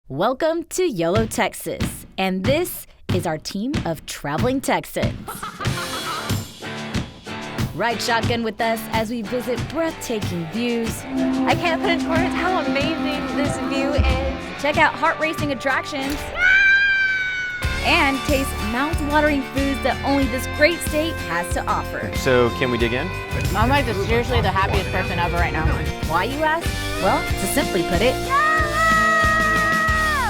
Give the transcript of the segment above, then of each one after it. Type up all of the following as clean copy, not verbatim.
Welcome to YOLO Texas, and this is our team of traveling Texans. Ride shotgun with us as we visit breathtaking views. I can't put into words how amazing this view is. Check out heart-racing attractions. And taste mouth-watering foods that only this great state has to offer. So, can we dig in? I'm like seriously the happiest person ever right now. Why, you ask? Well, to simply put it,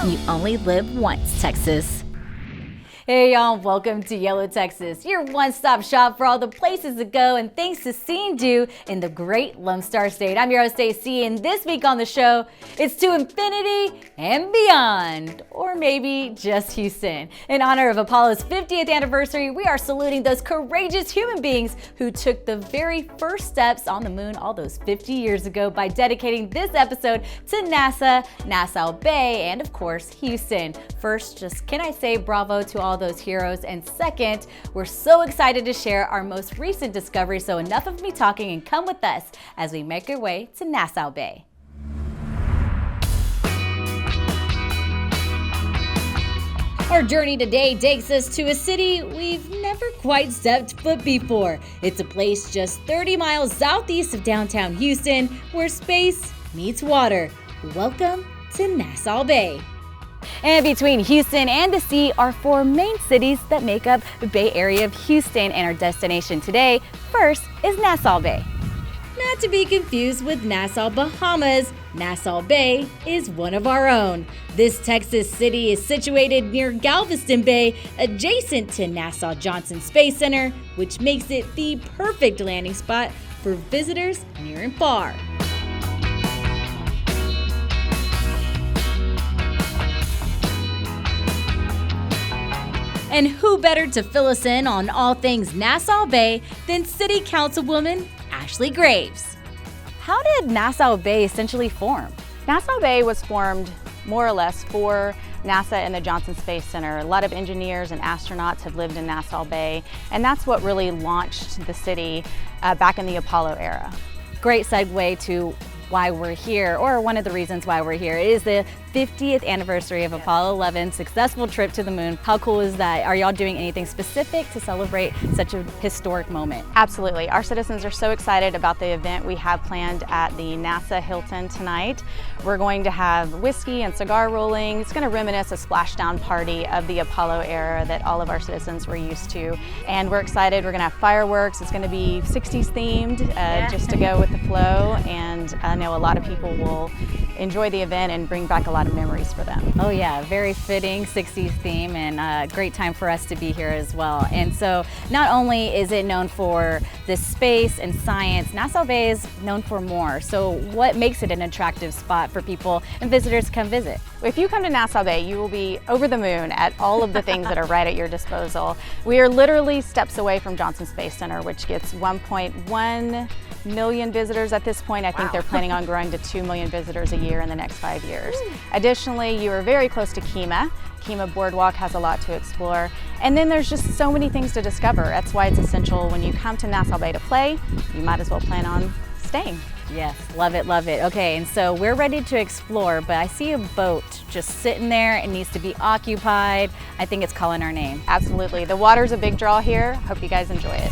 you only live once, Texas. Hey y'all, welcome to YOLO Texas, your one-stop shop for all the places to go and things to see and do in the great Lone Star State. I'm your host, Tessa, and this week on the show, it's to infinity and beyond, or maybe just Houston. In honor of Apollo's 50th anniversary, we are saluting those courageous human beings who took the very first steps on the moon all those 50 years ago by dedicating this episode to NASA, Nassau Bay, and of course, Houston. First, just can I say bravo to all those heroes, and second, we're so excited to share our most recent discovery, so enough of me talking and come with us as we make our way to Nassau Bay. Our journey today takes us to a city we've never quite stepped foot before. It's a place just 30 miles southeast of downtown Houston where space meets water. Welcome to Nassau Bay. And between Houston and the sea are four main cities that make up the Bay Area of Houston, and our destination today, first, is Nassau Bay. Not to be confused with Nassau, Bahamas, Nassau Bay is one of our own. This Texas city is situated near Galveston Bay, adjacent to Nassau Johnson Space Center, which makes it the perfect landing spot for visitors near and far. And who better to fill us in on all things Nassau Bay than City Councilwoman Ashley Graves. How did Nassau Bay essentially form? Nassau Bay was formed more or less for NASA and the Johnson Space Center. A lot of engineers and astronauts have lived in Nassau Bay, and that's what really launched the city back in the Apollo era. Great segue to why we're here, or one of the reasons why we're here. It is the 50th anniversary of Apollo 11's successful trip to the moon. How cool is that? Are y'all doing anything specific to celebrate such a historic moment? Absolutely. Our citizens are so excited about the event we have planned at the NASA Hilton tonight. We're going to have whiskey and cigar rolling. It's going to reminisce a splashdown party of the Apollo era that all of our citizens were used to. And we're excited. We're going to have fireworks. It's going to be 60s themed, just to go with the flow. And I know a lot of people will enjoy the event and bring back a lot of memories for them. Oh yeah, very fitting 60s theme, and a great time for us to be here as well. And so not only is it known for the space and science, Nassau Bay is known for more. So what makes it an attractive spot for people and visitors to come visit? If you come to Nassau Bay, you will be over the moon at all of the things that are right at your disposal. We are literally steps away from Johnson Space Center, which gets 1.1 million visitors at this point. I think they're planning on growing to 2 million visitors a year in the next 5 years. Additionally, you are very close to Kemah. Kemah Boardwalk has a lot to explore. And then there's just so many things to discover. That's why it's essential when you come to Nassau Bay to play, you might as well plan on staying. Yes, love it, love it. Okay, and so we're ready to explore, but I see a boat just sitting there. It needs to be occupied. I think it's calling our name. Absolutely. The water's a big draw here. Hope you guys enjoy it.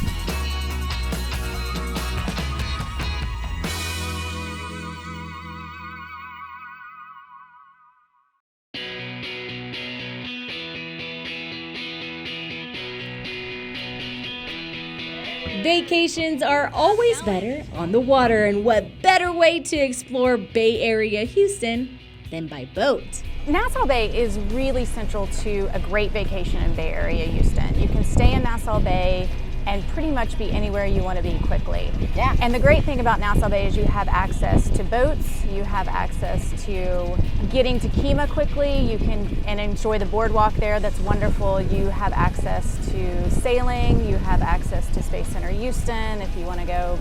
Vacations are always better on the water, and what better way to explore Bay Area Houston than by boat? Nassau Bay is really central to a great vacation in Bay Area Houston. You can stay in Nassau Bay and pretty much be anywhere you want to be quickly. Yeah. And the great thing about Nassau Bay is you have access to boats, you have access to getting to Kemah quickly, you can enjoy the boardwalk there, that's wonderful. You have access to sailing, you have access to Space Center Houston if you want to go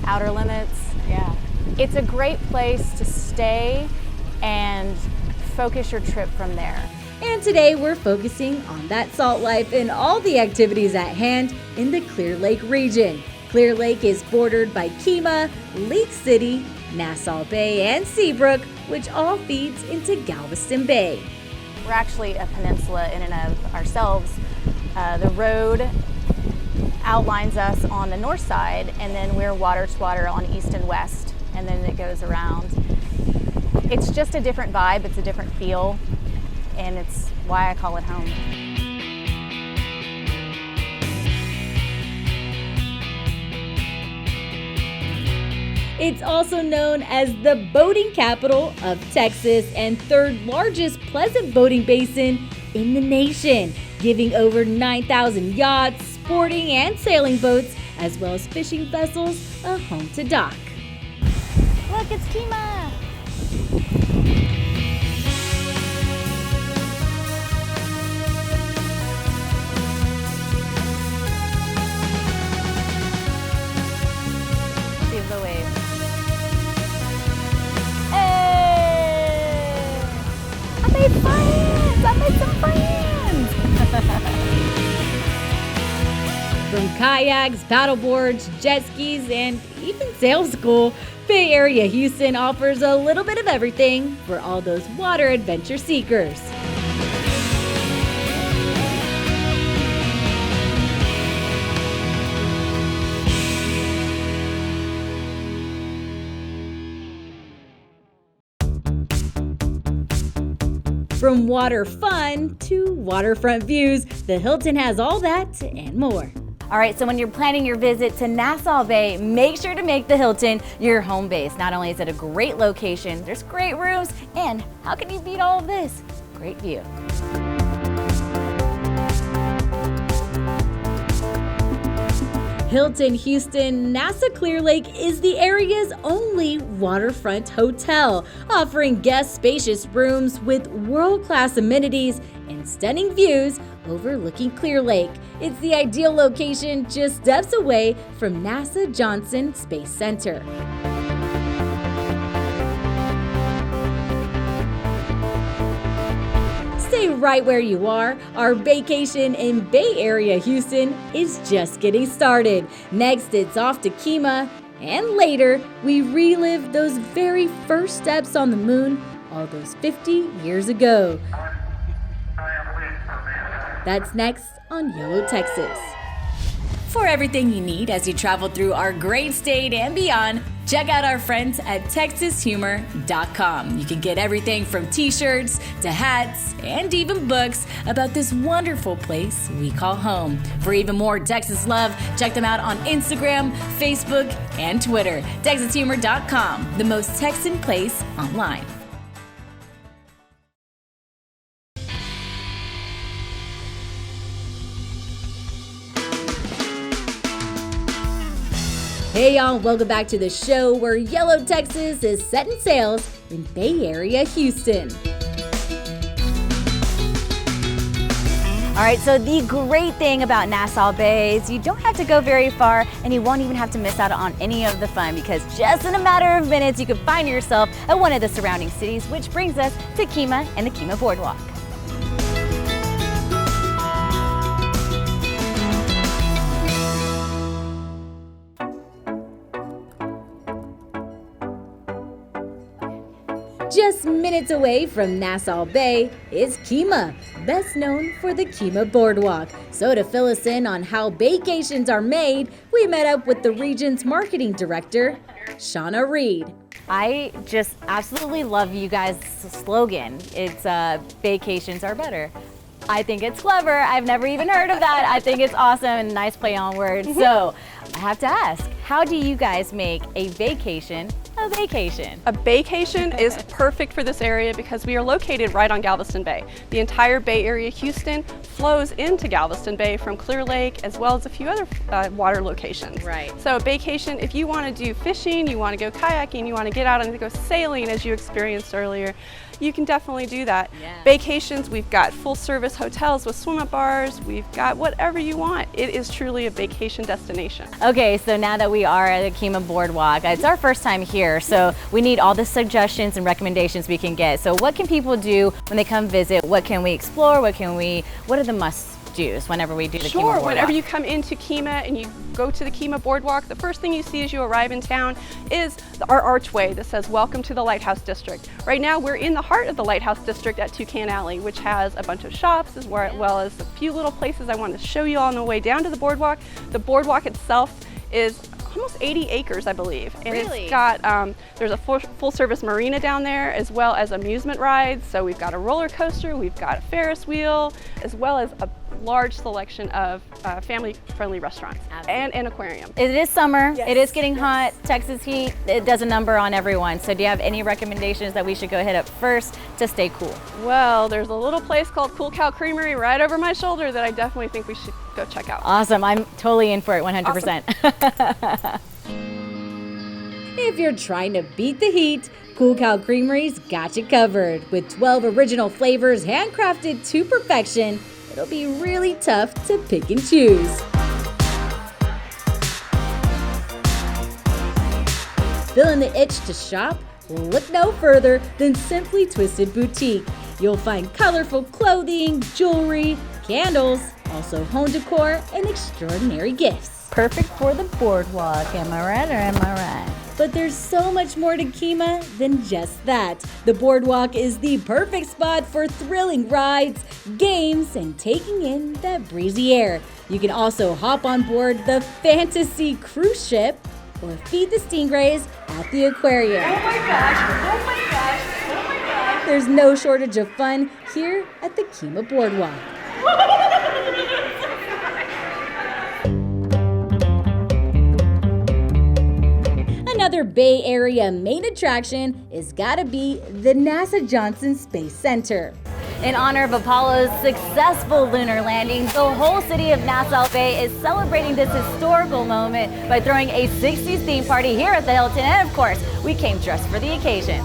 outer limits. Yeah. It's a great place to stay and focus your trip from there. And today we're focusing on that salt life and all the activities at hand in the Clear Lake region. Clear Lake is bordered by Kemah, Lake City, Nassau Bay, and Seabrook, which all feeds into Galveston Bay. We're actually a peninsula in and of ourselves. The road outlines us on the north side, and then we're water to water on east and west, and then it goes around. It's just a different vibe, it's a different feel, and it's why I call it home. It's also known as the boating capital of Texas and third largest pleasant boating basin in the nation, giving over 9,000 yachts, sporting and sailing boats, as well as fishing vessels, a home to dock. Look, it's Kima! See the wave. Hey! I made friends! I made some friends! From kayaks, paddleboards, jet skis, and even sail school, Bay Area Houston offers a little bit of everything for all those water adventure seekers. From water fun to waterfront views, the Hilton has all that and more. All right, so when you're planning your visit to Nassau Bay, make sure to make the Hilton your home base. Not only is it a great location, there's great rooms, and how can you beat all of this? Great view. Hilton Houston NASA Clear Lake is the area's only waterfront hotel, offering guests spacious rooms with world-class amenities and stunning views overlooking Clear Lake. It's the ideal location just steps away from NASA Johnson Space Center. Stay right where you are. Our vacation in Bay Area Houston is just getting started. Next, it's off to Kima, and later, we relive those very first steps on the moon all those 50 years ago. That's next on YOLO Texas. For everything you need as you travel through our great state and beyond, check out our friends at TexasHumor.com. You can get everything from t-shirts to hats and even books about this wonderful place we call home. For even more Texas love, check them out on Instagram, Facebook, and Twitter. TexasHumor.com, the most Texan place online. Hey y'all, welcome back to the show where YOLO Texas is setting sails in Bay Area Houston. All right, so the great thing about Nassau Bay is you don't have to go very far and you won't even have to miss out on any of the fun because just in a matter of minutes you can find yourself at one of the surrounding cities, which brings us to Kima and the Kima Boardwalk. Just minutes away from Nassau Bay is Kima, best known for the Kima Boardwalk. So to fill us in on how vacations are made, we met up with the region's marketing director, Shauna Reed. I just absolutely love you guys' slogan. It's vacations are better. I think it's clever. I've never even heard of that. I think it's awesome and nice play on words. So I have to ask, how do you guys make a vacation a vacation? A vacation is perfect for this area because we are located right on Galveston Bay. The entire Bay Area Houston flows into Galveston Bay from Clear Lake as well as a few other water locations. Right. So a vacation, if you want to do fishing, you want to go kayaking, you want to get out and go sailing as you experienced earlier, you can definitely do that. Yeah. Vacations, we've got full service hotels with swim-up bars, we've got whatever you want. It is truly a vacation destination. Okay, so now that we are at the Kima Boardwalk, it's our first time here, so we need all the suggestions and recommendations we can get. So what can people do when they come visit? What can we explore? What are the must-dos whenever we do the Kemah Sure, Boardwalk? whenever you come into Kemah and you go to the Kemah Boardwalk, the first thing you see as you arrive in town is our archway that says, "Welcome to the Lighthouse District." Right now, we're in the heart of the Lighthouse District at Toucan Alley, which has a bunch of shops as well as a few little places I want to show you on the way down to the boardwalk. The boardwalk itself is almost 80 acres, I believe. And Really? It's got, there's a full service marina down there, as well as amusement rides. So we've got a roller coaster, we've got a Ferris wheel, as well as a large selection of family-friendly restaurants and an aquarium. It is summer, Yes. it is getting hot, Texas heat, it does a number on everyone. So do you have any recommendations that we should go hit up first to stay cool? Well, there's a little place called Cool Cow Creamery right over my shoulder that I definitely think we should go check out. Awesome, I'm totally in for it, 100%. If you're trying to beat the heat, Cool Cow Creamery's got you covered. With 12 original flavors handcrafted to perfection, it'll be really tough to pick and choose. Feeling the itch to shop? Look no further than Simply Twisted Boutique. You'll find colorful clothing, jewelry, candles, also home decor, and extraordinary gifts. Perfect for the boardwalk, am I right or am I right? But there's so much more to Kemah than just that. The boardwalk is the perfect spot for thrilling rides, games, and taking in that breezy air. You can also hop on board the Fantasy cruise ship or feed the stingrays at the aquarium. Oh my gosh, oh my gosh, oh my gosh. There's no shortage of fun here at the Kemah Boardwalk. Another Bay Area main attraction is gotta be the NASA Johnson Space Center. In honor of Apollo's successful lunar landing, the whole city of Nassau Bay is celebrating this historical moment by throwing a 60s theme party here at the Hilton, and of course, we came dressed for the occasion.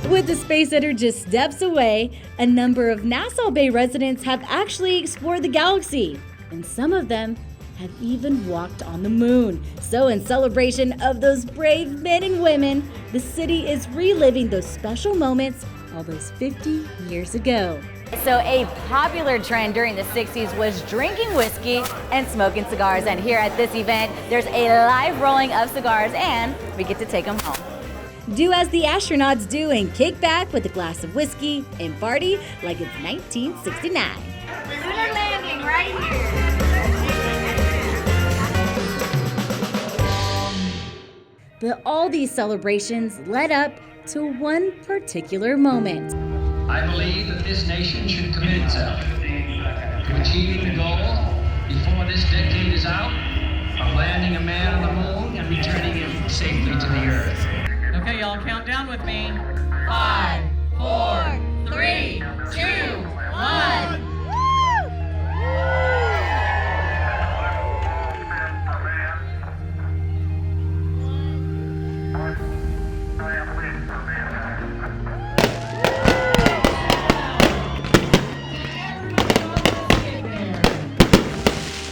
With the Space Center just steps away, a number of Nassau Bay residents have actually explored the galaxy, and some of them have even walked on the moon. So in celebration of those brave men and women, the city is reliving those special moments all those 50 years ago. So a popular trend during the 60s was drinking whiskey and smoking cigars. And here at this event, there's a live rolling of cigars and we get to take them home. Do as the astronauts do and kick back with a glass of whiskey and party like it's 1969. Lunar landing right here. But all these celebrations led up to one particular moment. I believe that this nation should commit itself to achieving the goal before this decade is out of landing a man on the moon and returning him safely to the earth. Okay, y'all, count down with me. 5, 4, 3, 2, 1.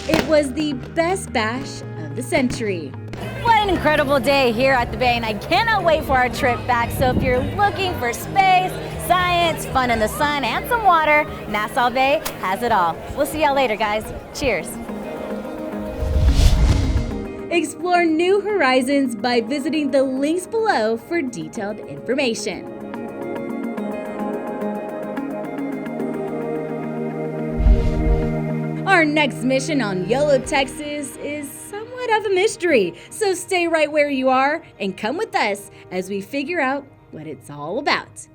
It was the best bash of the century. What an incredible day here at the Bay, and I cannot wait for our trip back. So if you're looking for space, science, fun in the sun, and some water, Nassau Bay has it all. We'll see y'all later, guys. Cheers. Explore new horizons by visiting the links below for detailed information. Our next mission on YOLO, Texas is somewhat of a mystery, so stay right where you are and come with us as we figure out what it's all about.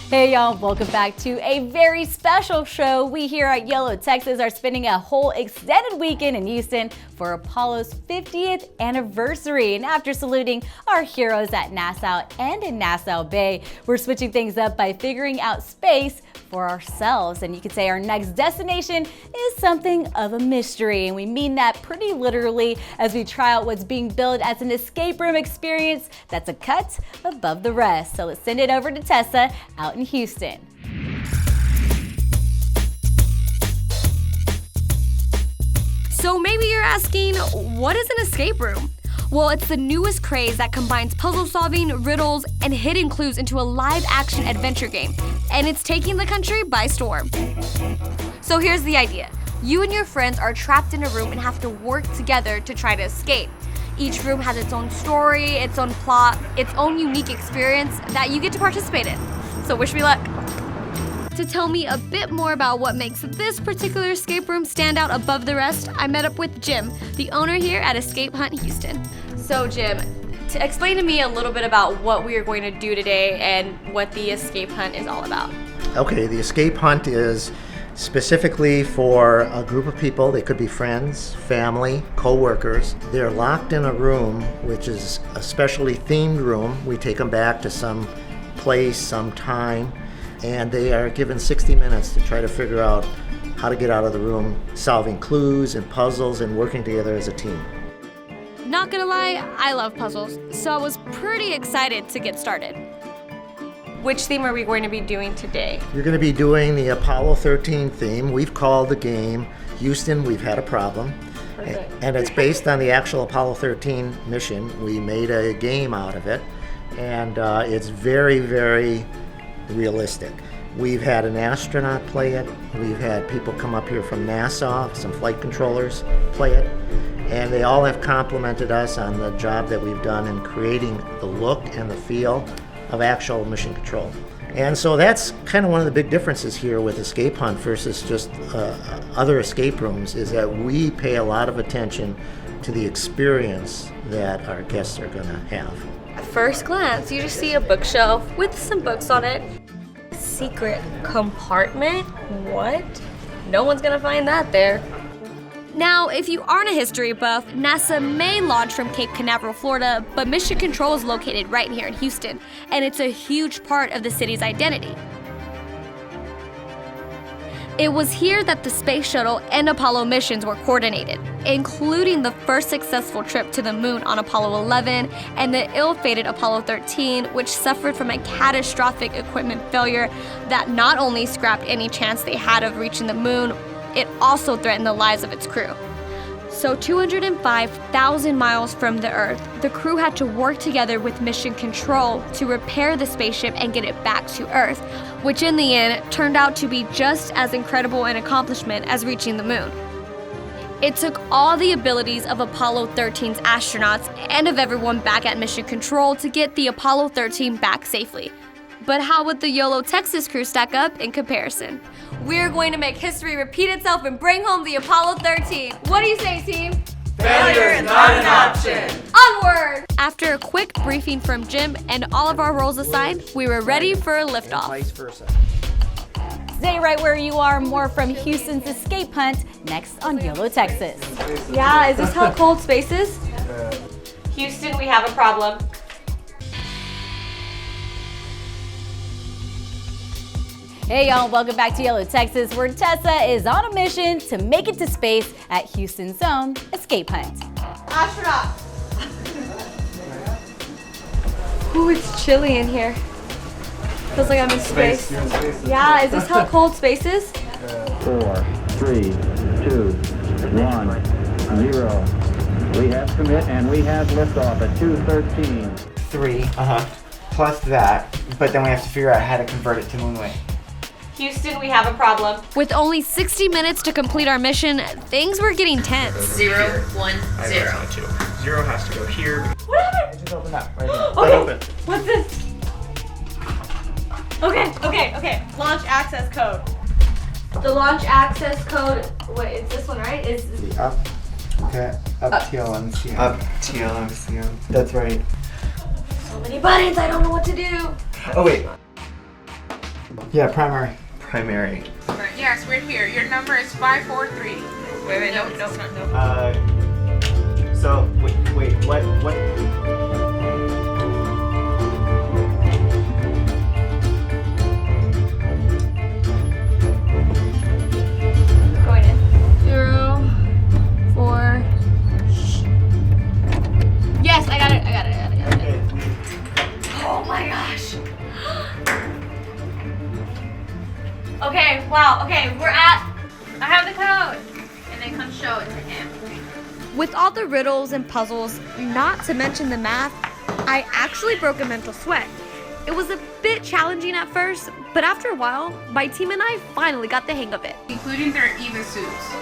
Hey y'all, welcome back to a very special show. We here at YOLO Texas are spending a whole extended weekend in Houston for Apollo's 50th anniversary. And after saluting our heroes at Nassau and in Nassau Bay, we're switching things up by figuring out space for ourselves. And you could say our next destination is something of a mystery. And we mean that pretty literally as we try out what's being billed as an escape room experience that's a cut above the rest. So let's send it over to Tessa out in Houston. So maybe you're asking, what is an escape room? Well, it's the newest craze that combines puzzle solving, riddles, and hidden clues into a live-action adventure game, and it's taking the country by storm. So here's the idea. You and your friends are trapped in a room and have to work together to try to escape. Each room has its own story, its own plot, its own unique experience that you get to participate in. So wish me luck. To tell me a bit more about what makes this particular escape room stand out above the rest, I met up with Jim, the owner here at Escape Hunt Houston. So Jim, to explain to me a little bit about what we are going to do today and what the escape hunt is all about. Okay, the escape hunt is specifically for a group of people. They could be friends, family, co-workers. They're locked in a room, which is a specially themed room. We take them back to some place, some time, and they are given 60 minutes to try to figure out how to get out of the room, solving clues and puzzles and working together as a team. Not gonna lie, I love puzzles, so I was pretty excited to get started. Which theme are we going to be doing today? You're going to be doing the Apollo 13 theme. We've called the game Houston, We've Had a Problem. Perfect. And it's based on the actual Apollo 13 mission. We made a game out of it, and it's very, very realistic. We've had an astronaut play it. We've had people come up here from Nassau, some flight controllers play it, and they all have complimented us on the job that we've done in creating the look and the feel of actual mission control. And so that's kind of one of the big differences here with Escape Hunt versus just other escape rooms, is that we pay a lot of attention to the experience that our guests are going to have. At first glance, you just see a bookshelf with some books on it. Secret compartment? What? No one's gonna find that there. Now, if you aren't a history buff, NASA may launch from Cape Canaveral, Florida, but Mission Control is located right here in Houston, and it's a huge part of the city's identity. It was here that the Space Shuttle and Apollo missions were coordinated, including the first successful trip to the moon on Apollo 11 and the ill-fated Apollo 13, which suffered from a catastrophic equipment failure that not only scrapped any chance they had of reaching the moon, it also threatened the lives of its crew. So 205,000 miles from the Earth, the crew had to work together with Mission Control to repair the spaceship and get it back to Earth, which in the end turned out to be just as incredible an accomplishment as reaching the moon. It took all the abilities of Apollo 13's astronauts and of everyone back at Mission Control to get the Apollo 13 back safely. But how would the YOLO Texas crew stack up in comparison? We're going to make history repeat itself and bring home the Apollo 13. What do you say, team? Failure is not an option. Onward! After a quick briefing from Jim and all of our roles assigned, we were ready for a liftoff. Vice versa. Stay right where you are. More from Houston's escape hunt next on YOLO Texas. Yeah, is this how cold space is? Houston, we have a problem. Hey y'all, welcome back to YOLO Texas, where Tessa is on a mission to make it to space at Houston's own escape hunt. Astronaut! Ooh, it's chilly in here. Feels like I'm in space. Yeah, is this how cold space is? 4, 3, 2, 1, 0. We have commit and we have liftoff at 2:13. 3, plus that, but then we have to figure out how to convert it to moonway. Houston, we have a problem. With only 60 minutes to complete our mission, things were getting tense. 0, 1, 0. 0 has to go here. What happened? Just open up right now. Okay, Open. what's this? Okay. Launch access code. The launch access code, wait, it's this one, right? Is The up TLMCM. Up TLMCM. That's right. so many buttons, I don't know what to do. Oh wait. Yeah, primary. Yes, we're here. Your number is 543. Wait, no. So wait, what? Going in. 0, 4. Yes, I got it. Oh my gosh. Okay, wow. Okay, I have the code. And then come show it to him. With all the riddles and puzzles, not to mention the math, I actually broke a mental sweat. It was a bit challenging at first, but after a while, my team and I finally got the hang of it. Including their EVA suits.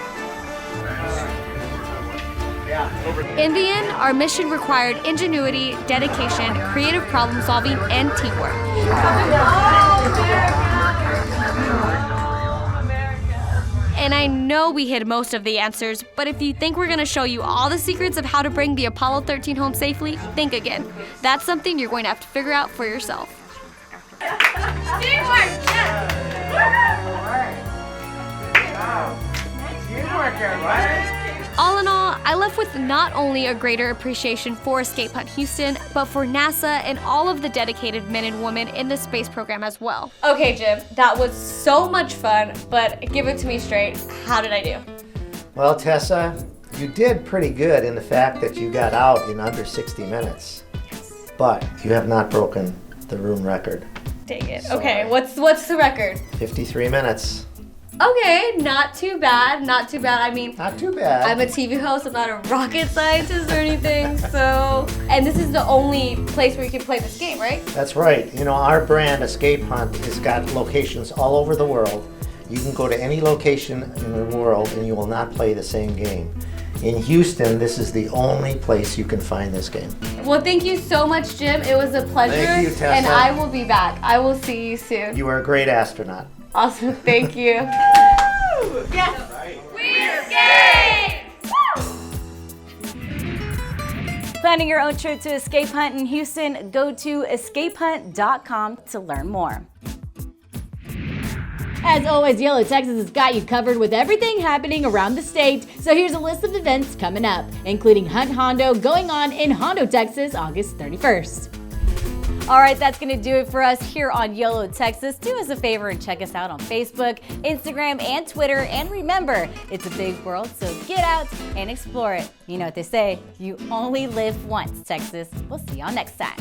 In the end, our mission required ingenuity, dedication, creative problem solving, and teamwork. And I know we hid most of the answers, but if you think we're gonna show you all the secrets of how to bring the Apollo 13 home safely, think again. That's something you're going to have to figure out for yourself. Teamwork, yes! Teamwork, everybody! All in all, I left with not only a greater appreciation for Escape Hunt Houston, but for NASA and all of the dedicated men and women in the space program as well. Okay, Jim, that was so much fun, but give it to me straight. How did I do? Well, Tessa, you did pretty good in the fact that you got out in under 60 minutes. But you have not broken the room record. Dang it. Sorry. Okay, what's the record? 53 minutes. Okay, not too bad, not too bad. I mean, Not too bad. I'm a TV host, I'm not a rocket scientist or anything, so... And this is the only place where you can play this game, right? That's right. You know, our brand, Escape Hunt, has got locations all over the world. You can go to any location in the world and you will not play the same game. In Houston, this is the only place you can find this game. Well, thank you so much, Jim. It was a pleasure. Thank you, Tessa. And I will be back. I will see you soon. You are a great astronaut. Awesome, thank you. Yes! We escaped! Planning your own trip to Escape Hunt in Houston? Go to escapehunt.com to learn more. As always, YOLO Texas has got you covered with everything happening around the state. So here's a list of events coming up, including Hunt Hondo going on in Hondo, Texas, August 31st. All right, that's going to do it for us here on YOLO Texas. Do us a favor and check us out on Facebook, Instagram, and Twitter. And remember, it's a big world, so get out and explore it. You know what they say, you only live once, Texas. We'll see y'all next time.